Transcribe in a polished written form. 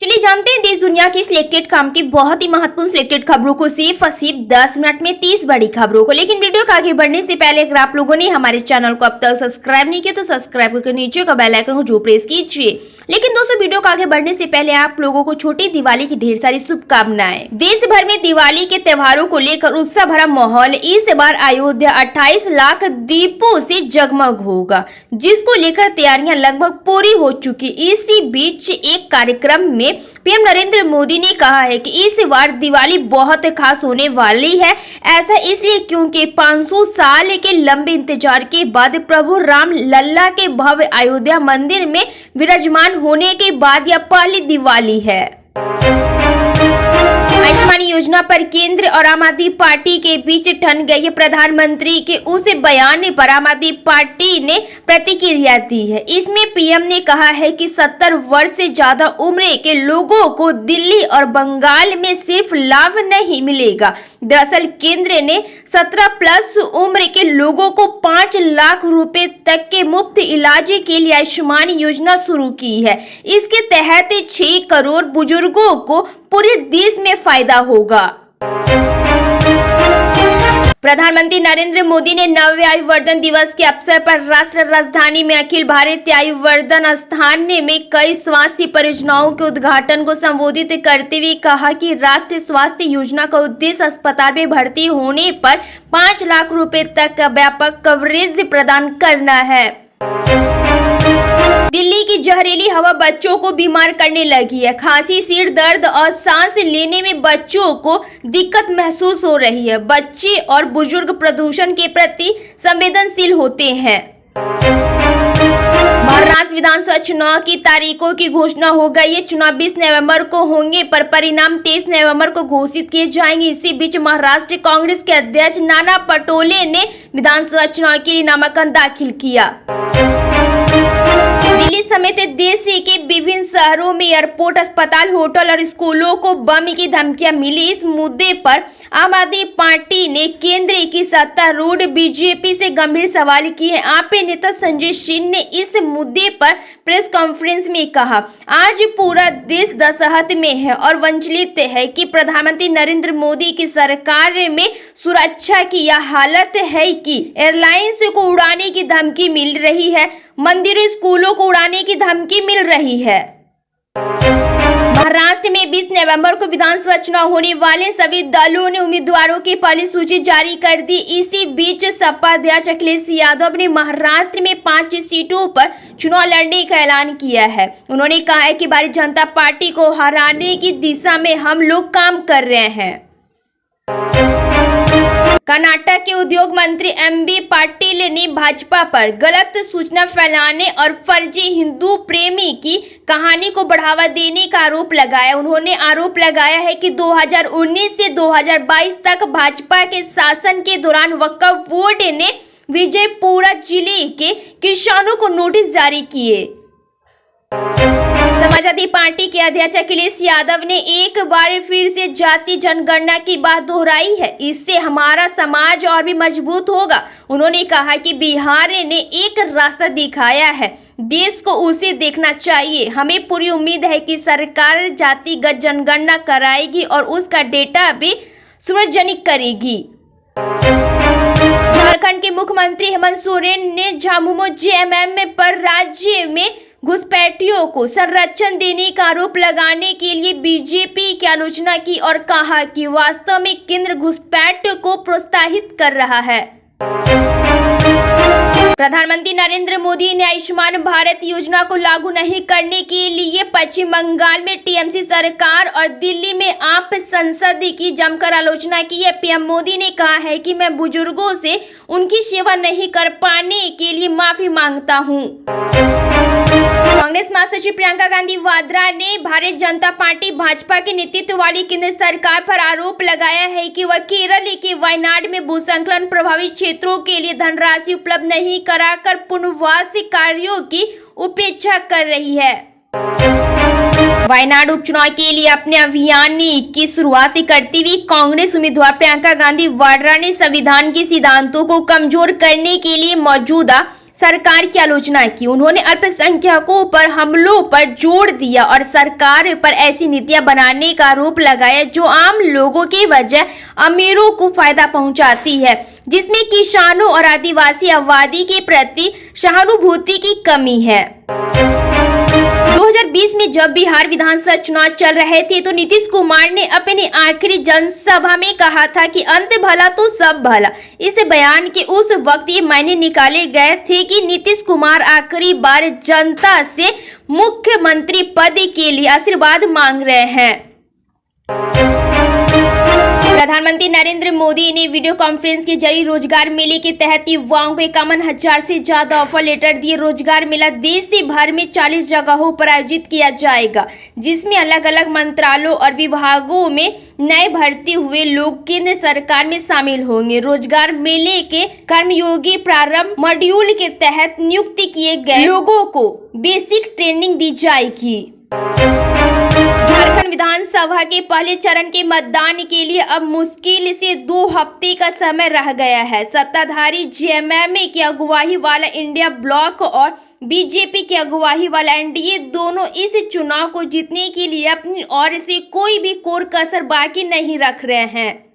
चलिए जानते हैं देश दुनिया की सिलेक्टेड काम की बहुत ही महत्वपूर्ण सिलेक्टेड खबरों को सिर्फ और सिर्फ 10 मिनट में 30 बड़ी खबरों को। लेकिन वीडियो को आगे बढ़ने से पहले अगर आप लोगों ने हमारे चैनल को अब तक सब्सक्राइब नहीं किया तो सब्सक्राइब करके नीचे का बेल आइकन को जरूर प्रेस कीजिए। लेकिन दोस्तों वीडियो को आगे बढ़ने से पहले आप लोगों को छोटी दिवाली की ढेर सारी शुभकामनाएं। देश भर में दिवाली के त्योहारों को लेकर उत्साह भरा माहौल। इस बार अयोध्या 28 लाख दीपों से जगमग होगा, जिसको लेकर तैयारियां लगभग पूरी हो चुकी। इसी बीच एक कार्यक्रम में पीएम नरेंद्र मोदी ने कहा है कि इस बार दिवाली बहुत खास होने वाली है। ऐसा इसलिए क्योंकि 500 साल के लंबे इंतजार के बाद प्रभु राम लल्ला के भव्य अयोध्या मंदिर में विराजमान होने के बाद यह पहली दिवाली है। आयुष्मान योजना पर केंद्र और आम आदमी पार्टी के बीच ठन गई है। प्रधानमंत्री के उस बयान पर आम आदमी पार्टी ने प्रतिक्रिया दी है। इसमें पीएम ने कहा है कि 70 वर्ष से ज्यादा उम्र के लोगों को दिल्ली और बंगाल में सिर्फ लाभ नहीं मिलेगा। दरअसल केंद्र ने 17+ उम्र के लोगों को 5 लाख रुपए तक के मुफ्त इलाज के लिए आयुष्मान योजना शुरू की है। इसके तहत 6 करोड़ बुजुर्गों को पूरे देश में फायदा होगा। प्रधानमंत्री नरेंद्र मोदी ने 9वें आयुर्वर्धन दिवस के अवसर पर राष्ट्रीय राजधानी में अखिल भारतीय आयुर्वर्धन संस्थान में कई स्वास्थ्य परियोजनाओं के उद्घाटन को संबोधित करते हुए कहा कि राष्ट्रीय स्वास्थ्य योजना का उद्देश्य अस्पताल में भर्ती होने पर 5 लाख रुपए तक का व्यापक कवरेज प्रदान करना है। दिल्ली की जहरीली हवा बच्चों को बीमार करने लगी है। खांसी, सिर दर्द और सांस लेने में बच्चों को दिक्कत महसूस हो रही है। बच्चे और बुजुर्ग प्रदूषण के प्रति संवेदनशील होते हैं। महाराष्ट्र विधानसभा चुनाव की तारीखों की घोषणा हो गई है। चुनाव 20 नवंबर को होंगे पर परिणाम 23 नवंबर को घोषित किए जाएंगे। इसी बीच महाराष्ट्र कांग्रेस के अध्यक्ष नाना पटोले ने विधानसभा चुनाव के लिए नामांकन दाखिल किया। दिल्ली समेत देश के विभिन्न शहरों में एयरपोर्ट, अस्पताल, होटल और स्कूलों को बम की धमकियां मिली। इस मुद्दे पर आम आदमी पार्टी ने केंद्र की सत्तारूढ़ बीजेपी से गंभीर सवाल किए। आप नेता संजय सिंह ने इस मुद्दे पर प्रेस कॉन्फ्रेंस में कहा, आज पूरा देश दशहत में है और वंचित है कि प्रधानमंत्री नरेंद्र मोदी की सरकार में सुरक्षा की यह हालत है कि एयरलाइंस को उड़ाने की धमकी मिल रही है, मंदिरों, स्कूलों को उड़ाने की धमकी मिल रही है। महाराष्ट्र में 20 नवंबर को विधानसभा चुनाव होने वाले सभी दलों ने उम्मीदवारों की पहली सूची जारी कर दी। इसी बीच सपा अध्यक्ष अखिलेश यादव ने महाराष्ट्र में 5 सीटों पर चुनाव लड़ने का ऐलान किया है। उन्होंने कहा है कि भारतीय जनता पार्टी को हराने की दिशा में हम लोग काम कर रहे हैं। कर्नाटक के उद्योग मंत्री एमबी पाटिल ने भाजपा पर गलत सूचना फैलाने और फर्जी हिंदू प्रेमी की कहानी को बढ़ावा देने का आरोप लगाया। उन्होंने आरोप लगाया है कि 2019 से 2022 तक भाजपा के शासन के दौरान वक्फ बोर्ड ने विजयपुरा जिले के किसानों को नोटिस जारी किए। समाजवादी पार्टी के अध्यक्ष अखिलेश यादव ने एक बार फिर से जाति जनगणना की बात दोहराई है। इससे हमारा समाज और भी मजबूत होगा। उन्होंने कहा कि बिहार ने एक रास्ता दिखाया है, देश को उसे देखना चाहिए। हमें पूरी उम्मीद है कि सरकार जातिगत जनगणना कराएगी और उसका डेटा भी सार्वजनिक करेगी। झारखंड के मुख्यमंत्री हेमंत सोरेन ने झामुमो जेएमएम पर राज्य में घुसपैठियों को संरक्षण देने का आरोप लगाने के लिए बीजेपी की आलोचना की और कहा कि वास्तव में केंद्र घुसपैठ को प्रोत्साहित कर रहा है। प्रधानमंत्री नरेंद्र मोदी ने आयुष्मान भारत योजना को लागू नहीं करने के लिए पश्चिम बंगाल में टीएमसी सरकार और दिल्ली में आप संसद की जमकर आलोचना की है। पीएम मोदी ने कहा है कि मैं बुजुर्गों से उनकी सेवा नहीं कर पाने के लिए माफी मांगता हूं। कांग्रेस महासचिव प्रियंका गांधी वाड्रा ने भारतीय जनता पार्टी भाजपा के नेतृत्व वाली केंद्र सरकार पर आरोप लगाया है कि वह केरल के वायनाड में भूस्खलन प्रभावित क्षेत्रों के लिए धनराशि उपलब्ध नहीं कराकर पुनर्वास कार्यों की उपेक्षा कर रही है। वायनाड उपचुनाव के लिए अपने अभियान की शुरुआत करते हुए कांग्रेस उम्मीदवार प्रियंका गांधी वाड्रा ने संविधान के सिद्धांतों को कमजोर करने के लिए मौजूदा सरकार की आलोचना की। उन्होंने अल्पसंख्यकों पर हमलों पर जोर दिया और सरकार पर ऐसी नीतियां बनाने का आरोप लगाया जो आम लोगों के बजाय अमीरों को फायदा पहुंचाती है, जिसमें किसानों और आदिवासी आबादी के प्रति सहानुभूति की कमी है। 2020 में जब बिहार विधानसभा चुनाव चल रहे थे तो नीतीश कुमार ने अपनी आखिरी जनसभा में कहा था कि अंत भला तो सब भला। इस बयान के उस वक्त ये मायने निकाले गए थे कि नीतीश कुमार आखिरी बार जनता से मुख्यमंत्री पद के लिए आशीर्वाद मांग रहे हैं। प्रधानमंत्री नरेंद्र मोदी ने वीडियो कॉन्फ्रेंस के जरिए रोजगार मेले के तहत युवाओं को 51,000 से ज्यादा ऑफर लेटर दिए। रोजगार मेला देश भर में 40 जगहों पर आयोजित किया जाएगा, जिसमें अलग अलग मंत्रालयों और विभागों में नए भर्ती हुए लोग केंद्र सरकार में शामिल होंगे। रोजगार मेले के कर्मयोगी प्रारंभ मॉड्यूल के तहत नियुक्त किए गए लोगों को बेसिक ट्रेनिंग दी जाएगी। झारखंड विधानसभा के पहले चरण के मतदान के लिए अब मुश्किल से 2 हफ्ते का समय रह गया है। सत्ताधारी जेएमएम की अगुवाई वाला इंडिया ब्लॉक और बीजेपी की अगुवाई वाला एनडीए दोनों इस चुनाव को जीतने के लिए अपनी ओर से कोई भी कोर कसर बाकी नहीं रख रहे हैं।